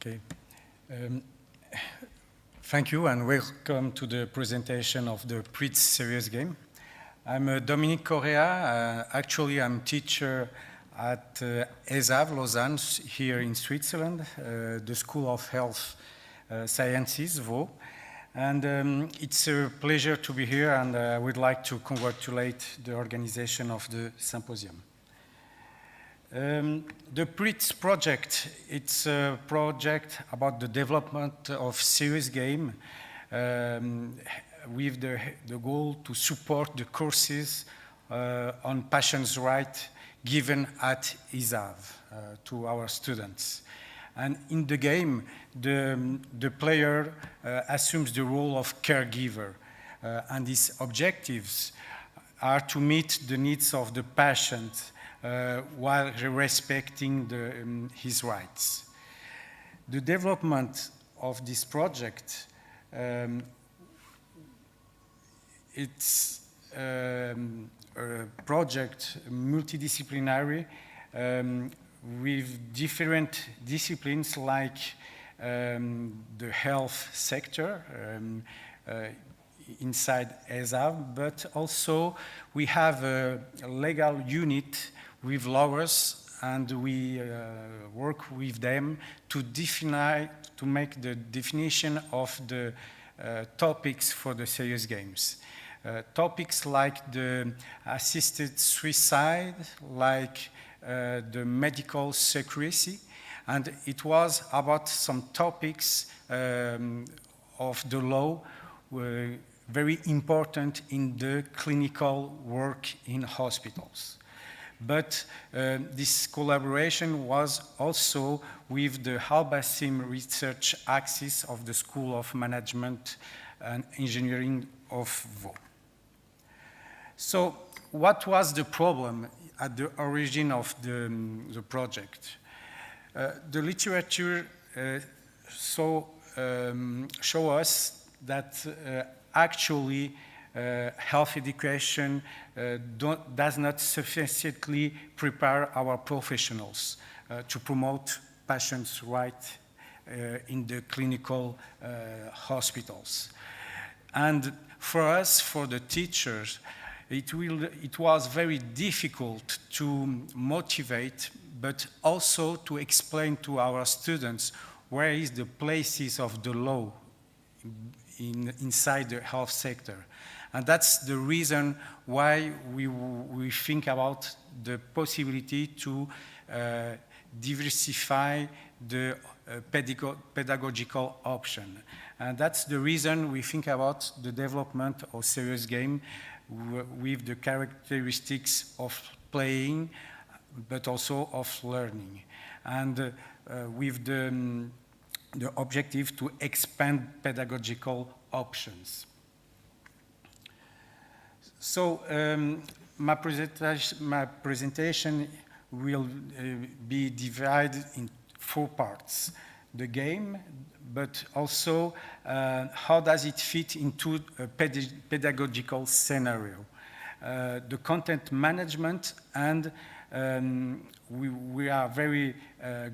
Okay. Thank you and welcome to the presentation of the PRITS serious game. I'm Dominique Correa. Actually, I'm teacher at ESAV Lausanne here in Switzerland, the School of Health Sciences, Vaud. And it's a pleasure to be here, and I would like to congratulate the organization of the symposium. The PRITS project, it's a project about the development of serious game with the goal to support the courses on patients' rights given at ESAV to our students. And in the game, the player assumes the role of caregiver, and his objectives are to meet the needs of the patient while respecting his rights. The development of this project, it's a project multidisciplinary with different disciplines like the health sector inside ESAV, but also we have a legal unit with lawyers, and we work with them to make the definition of the topics for the serious games. Topics like the assisted suicide, like the medical secrecy, and it was about some topics of the law very important in the clinical work in hospitals. But this collaboration was also with the Halbasim research axis of the School of Management and Engineering of Vaud. So what was the problem at the origin of the project? The literature show us that actually health education does not sufficiently prepare our professionals to promote patients' rights in the clinical hospitals. And for us, for the teachers, it was very difficult to motivate, but also to explain to our students where is the places of the law inside the health sector. And that's the reason why we think about the possibility to diversify the pedagogical option. And that's the reason we think about the development of serious game with the characteristics of playing, but also of learning. And with the objective to expand pedagogical options. So my presentation will be divided in 4 parts. The game, but also how does it fit into a pedagogical scenario. The content management, and we are very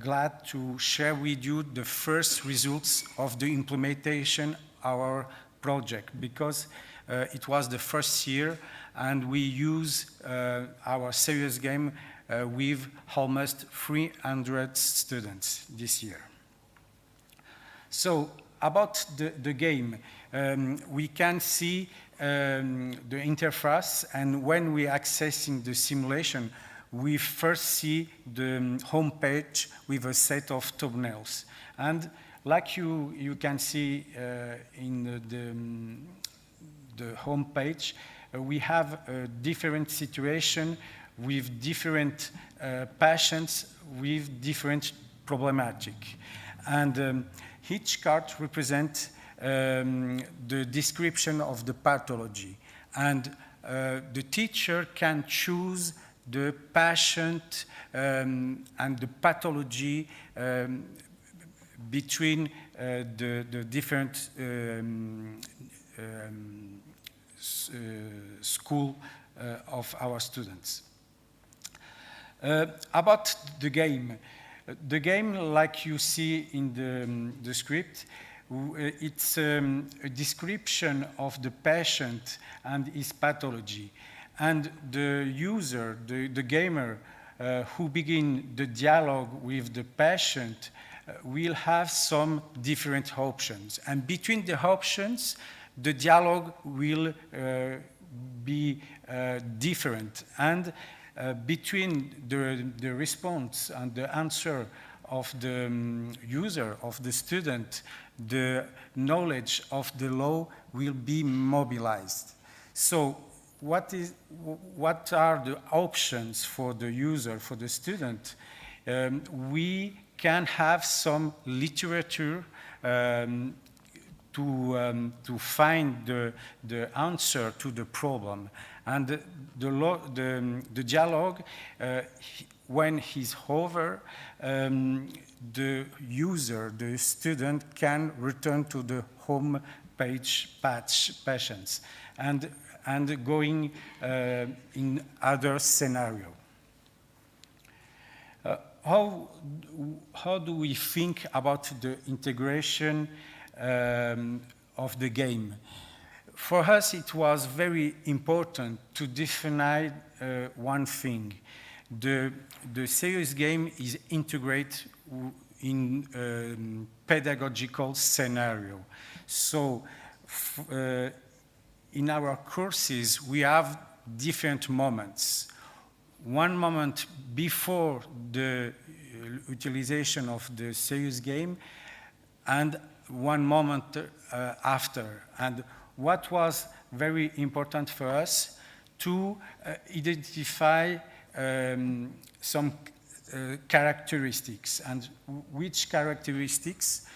glad to share with you the first results of the implementation of our project, because it was the first year, and we use our serious game with almost 300 students this year. So about the game, we can see the interface, and when we are accessing the simulation, we first see the home page with a set of thumbnails. And like you can see in the home page, we have a different situation with different patients with different problematic. And each card represents the description of the pathology. And the teacher can choose the patient and the pathology between the different school of our students. About the game, The game, like you see in the script, it's a description of the patient and his pathology. And the user, the gamer, who begin the dialogue with the patient will have some different options. And between the options, the dialogue will be different. And between the response and the answer of the user, of the student, the knowledge of the law will be mobilized. So what are the options for the user, for the student? We can have some literature to find the answer to the problem. And the dialogue, when he's over, the user, the student, can return to the home page patients and going in other scenario. How do we think about the integration of the game? For us, it was very important to define one thing. The serious game is integrated in pedagogical scenario. So in our courses, we have different moments. One moment before the utilization of the serious game and one moment after. And what was very important for us to identify some characteristics. And which characteristics?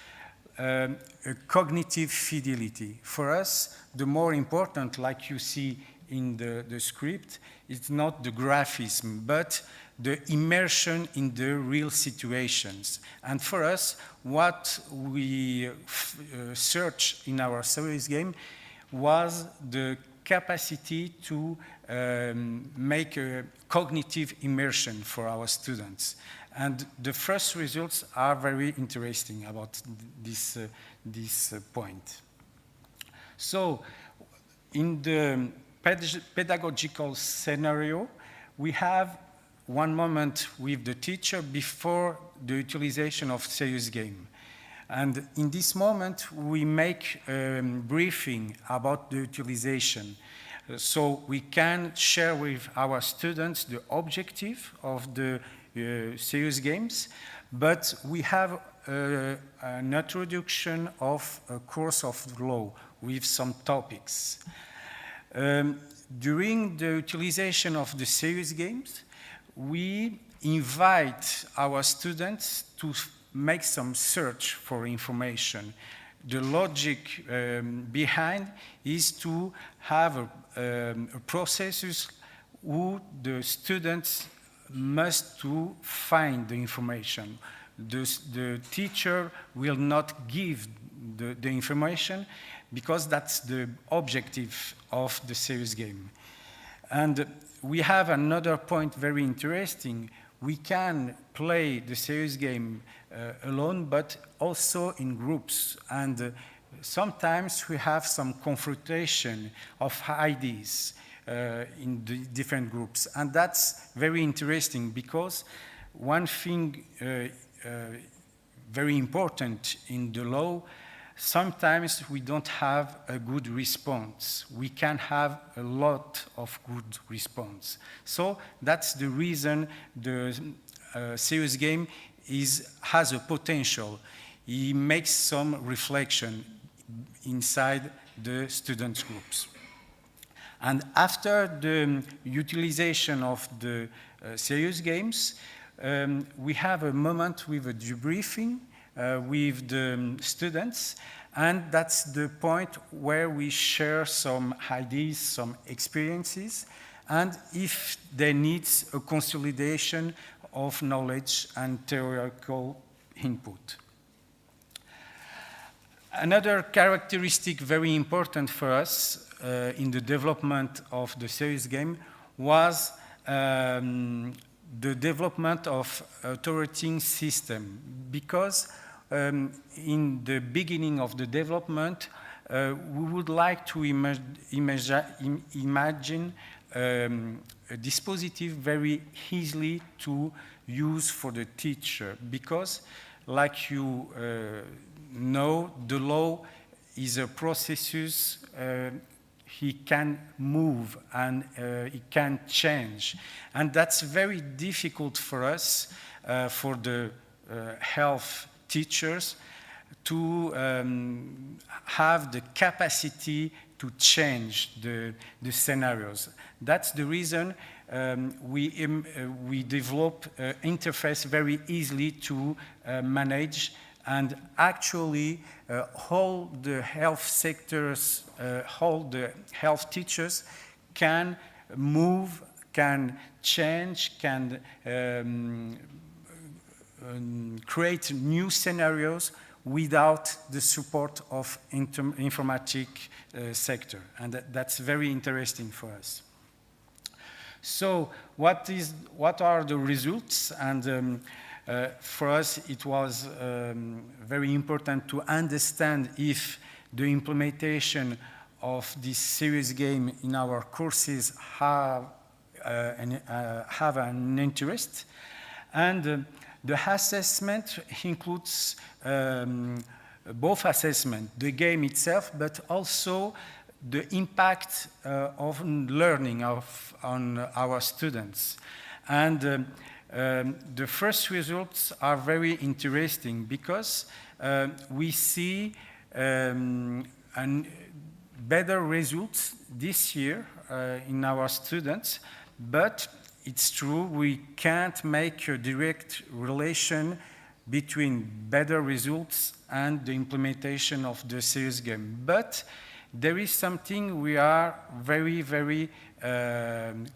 Cognitive fidelity. For us, the more important, like you see in the script, it's not the graphism, but the immersion in the real situations. And for us, what we searched in our series game was the capacity to make a cognitive immersion for our students. And the first results are very interesting about this point. So in the pedagogical scenario, we have one moment with the teacher before the utilization of serious game. And in this moment, we make a briefing about the utilization. So we can share with our students the objective of the serious games, but we have an introduction of a course of law with some topics. During the utilization of the serious games, we invite our students to make some search for information. The logic behind is to have a process who the students must to find the information. The teacher will not give the information because that's the objective of the serious game. And we have another point very interesting. We can play the serious game alone, but also in groups. And sometimes we have some confrontation of ideas in the different groups. And that's very interesting because one thing very important in the law, sometimes we don't have a good response. We can have a lot of good response. So that's the reason the serious game has a potential. It makes some reflection inside the students' groups. And after the utilization of the serious games, we have a moment with a debriefing with the students, and that's the point where we share some ideas, some experiences, and if there needs a consolidation of knowledge and theoretical input. Another characteristic very important for us in the development of the serious game was the development of authority system, because in the beginning of the development, we would like to imagine a dispositive very easily to use for the teacher, because like you know, the law is a processus. He can move and he can change. And that's very difficult for us, for the health teachers, to have the capacity to change the scenarios. That's the reason we develop interface very easily to manage, and actually all the health sectors, all the health teachers can move, can change, can create new scenarios without the support of informatic sector. And that's very interesting for us. So what are the results? And for us, it was very important to understand if the implementation of this serious game in our courses have an interest. And the assessment includes both assessment, the game itself, but also the impact of learning on our students. And the first results are very interesting because we see better results this year in our students, but it's true we can't make a direct relation between better results and the implementation of the serious game. But there is something we are very, very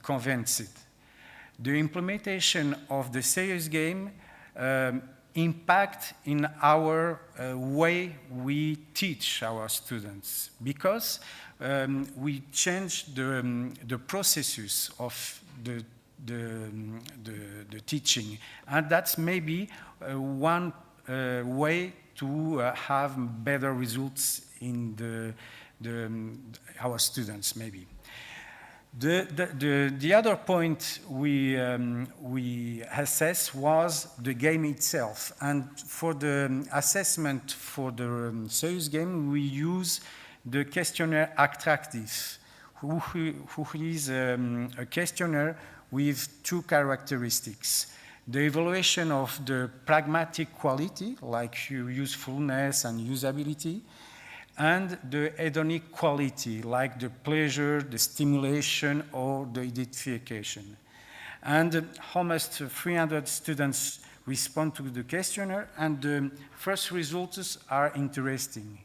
convinced. The implementation of the serious game impact in our way we teach our students, because we change the processes of the teaching, and that's maybe one way to have better results in our students, maybe. The other point we assessed was the game itself, and for the assessment for the serious game, we use the questionnaire attractive, who is a questionnaire with two characteristics: the evaluation of the pragmatic quality, like usefulness and usability, and the hedonic quality, like the pleasure, the stimulation, or the identification. And almost 300 students respond to the questionnaire, and the first results are interesting.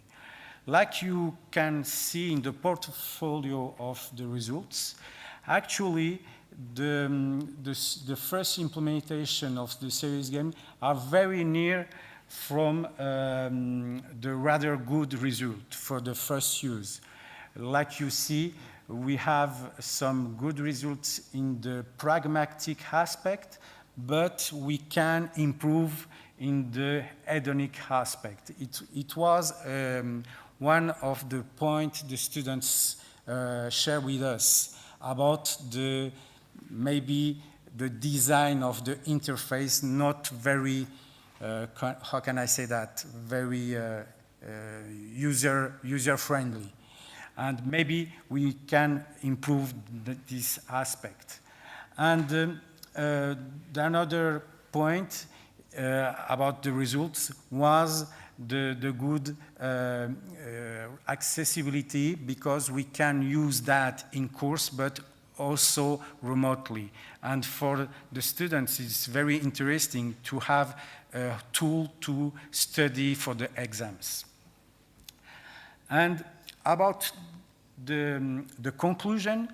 Like you can see in the portfolio of the results, actually, the first implementation of the serious game are very near from the rather good result for the first use. Like you see, we have some good results in the pragmatic aspect, but we can improve in the hedonic aspect. It was one of the points the students share with us about maybe the design of the interface, not very how can I say that, very user-friendly. And maybe we can improve this aspect. And another point about the results was the good accessibility, because we can use that in course, but also remotely. And for the students, it's very interesting to have a tool to study for the exams. And about the conclusion,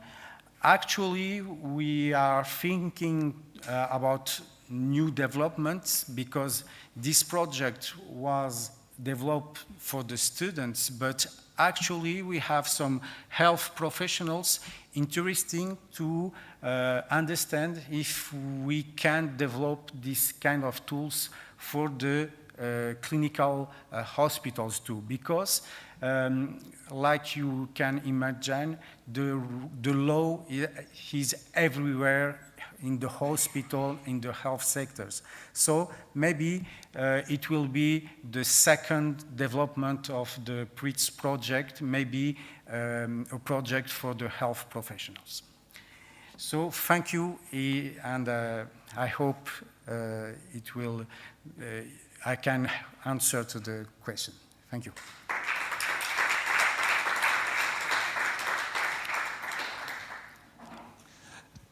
actually, we are thinking about new developments, because this project was developed for the students, but actually we have some health professionals interesting to understand if we can develop this kind of tools for the clinical hospitals too, because like you can imagine, the law is everywhere in the hospital, in the health sectors. So maybe it will be the second development of the PRITS project, maybe a project for the health professionals. So thank you, and I hope it will, I can answer to the question. Thank you.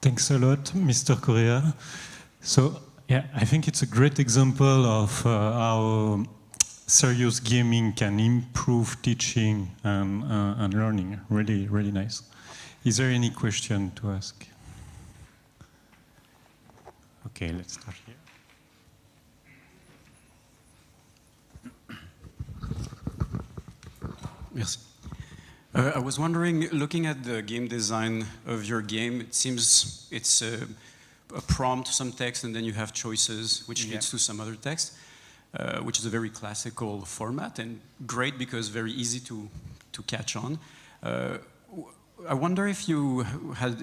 Thanks a lot, Mr. Correa. So, yeah, I think it's a great example of how serious gaming can improve teaching and learning. Really, really nice. Is there any question to ask? Okay, let's start here. Merci. I was wondering, looking at the game design of your game, it seems it's a prompt, some text, and then you have choices, which leads to some other text, which is a very classical format, and great because very easy to catch on. I wonder if you had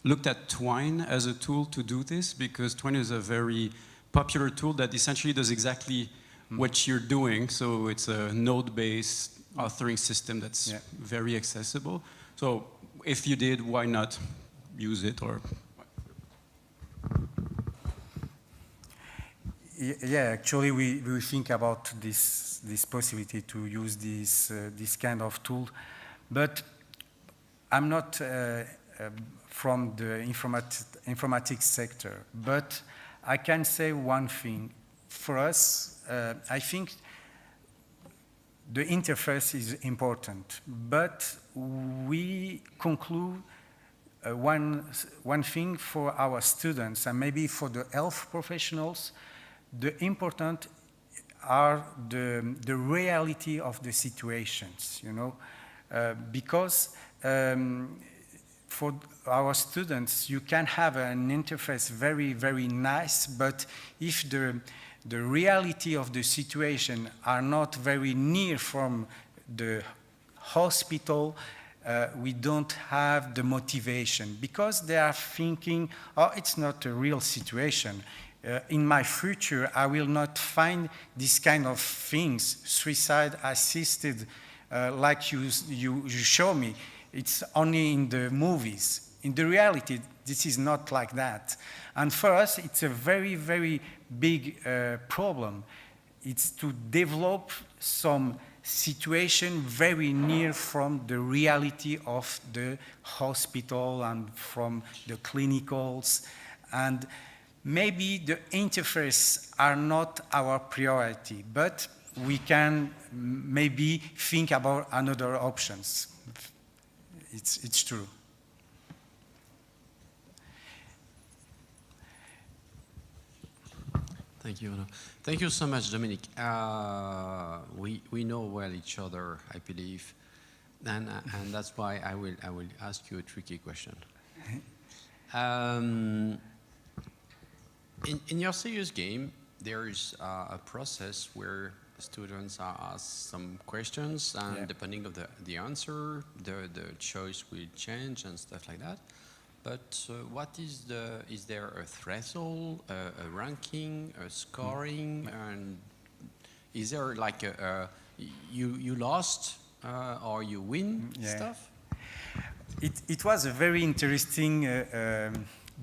looked at Twine as a tool to do this, because Twine is a very popular tool that essentially does exactly what you're doing. So it's a node-based authoring system that's very accessible. So if you did, why not use it? Or yeah, actually we think about this possibility to use this kind of tool, but I'm not from the informatics sector, but I can say one thing. For us, I think the interface is important, but we conclude one thing for our students and maybe for the health professionals. The important are the reality of the situations, you know, because for our students, you can have an interface very, very nice, but if the reality of the situation are not very near from the hospital, we don't have the motivation, because they are thinking, oh, it's not a real situation. In my future, I will not find this kind of things, suicide assisted, like you show me. It's only in the movies. In the reality, this is not like that. And for us, it's a very, very big problem. It's to develop some situation very near from the reality of the hospital and from the clinicals. And maybe the interface are not our priority, but we can maybe think about another options. It's true. Thank you. Thank you so much, Dominique. We know well each other, I believe, and that's why I will ask you a tricky question. In your serious game, there is a process where students are asked some questions, and depending on the answer, the choice will change and stuff like that. But what is is there a threshold, a ranking, a scoring, and is there like you lost or you win stuff? It was a very interesting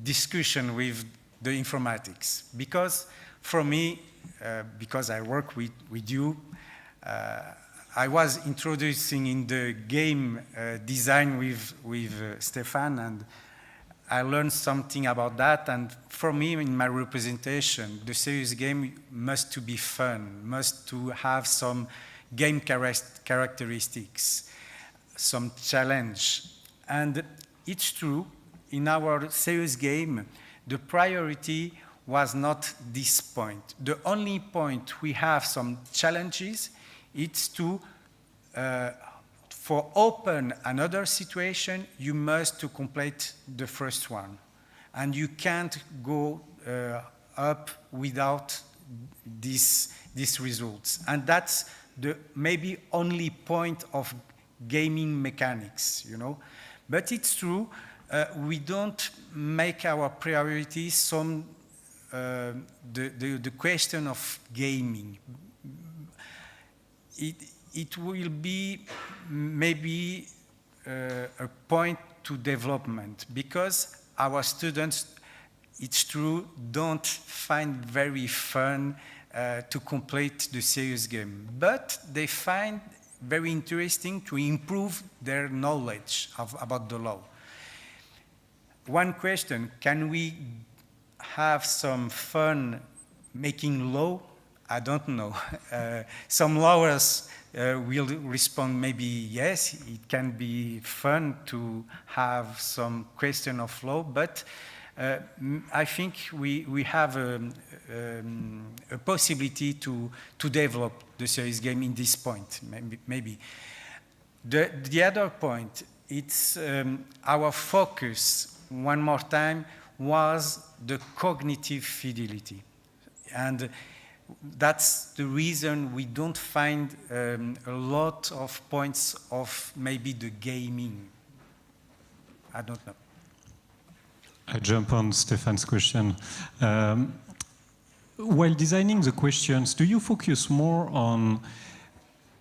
discussion with the informatics, because for me, because I work with you, I was introducing in the game design with Stefan, and I learned something about that. And for me, in my representation, the serious game must to be fun, must to have some game characteristics, some challenge. And it's true, in our serious game, the priority was not this point. The only point we have some challenges, it's to, for open another situation, you must to complete the first one. And you can't go up without these results. And that's the maybe only point of gaming mechanics, you know. But it's true, we don't make our priority some the question of gaming. It will be maybe a point to development, because our students, it's true, don't find very fun to complete the serious game, but they find very interesting to improve their knowledge about the law. One question, can we have some fun making law? I don't know. Some lawyers will respond maybe yes, it can be fun to have some question of law, but I think we have a possibility to develop the serious game in this point, maybe. The other point, it's our focus, one more time, was the cognitive fidelity. And that's the reason we don't find a lot of points of maybe the gaming. I don't know. I jump on Stéphane's question. While designing the questions, do you focus more on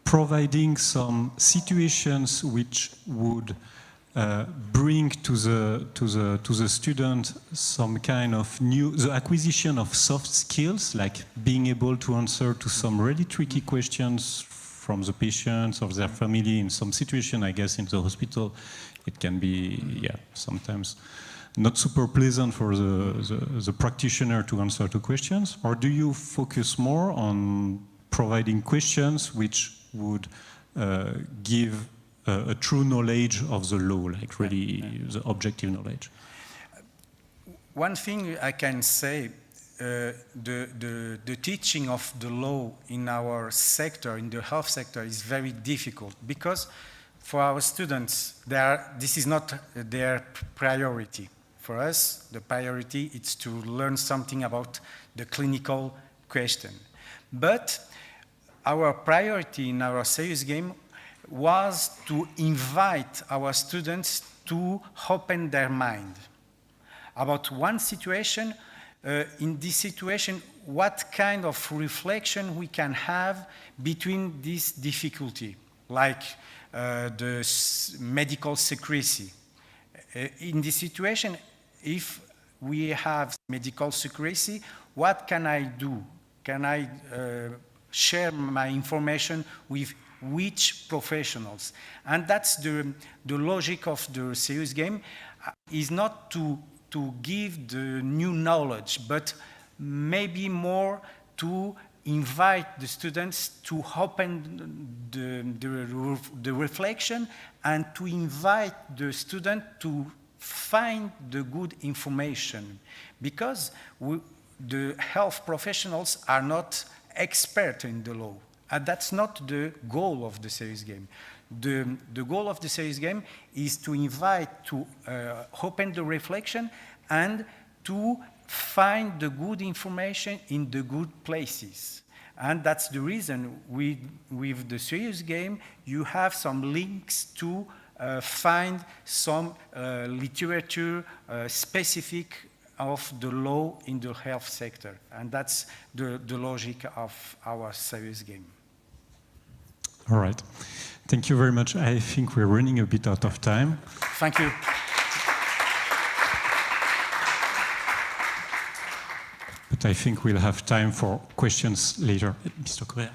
providing some situations which would bring to the student some kind of the acquisition of soft skills, like being able to answer to some really tricky questions from the patients or their family in some situation? I guess in the hospital, it can be, yeah, sometimes not super pleasant for the practitioner to answer to questions? Or do you focus more on providing questions which would give a true knowledge of the law, like really the objective knowledge? One thing I can say, the teaching of the law in our sector, in the health sector, is very difficult, because for our students, this is not their priority. For us, the priority is to learn something about the clinical question. But our priority in our serious game was to invite our students to open their mind about one situation. In this situation, what kind of reflection we can have between this difficulty, like the medical secrecy. In this situation, if we have medical secrecy, what can I do? Can I share my information with which professionals? And that's the logic of the serious game, is not to give the new knowledge, but maybe more to invite the students to open the reflection, and to invite the student to find the good information, because the health professionals are not expert in the law, and that's not the goal of the serious game. The goal of the serious game is to invite to open the reflection and to find the good information in the good places. And that's the reason with the serious game, you have some links to find some literature specific of the law in the health sector. And that's the logic of our serious game. All right. Thank you very much. I think we're running a bit out of time. Thank you. But I think we'll have time for questions later. Mr. Correa.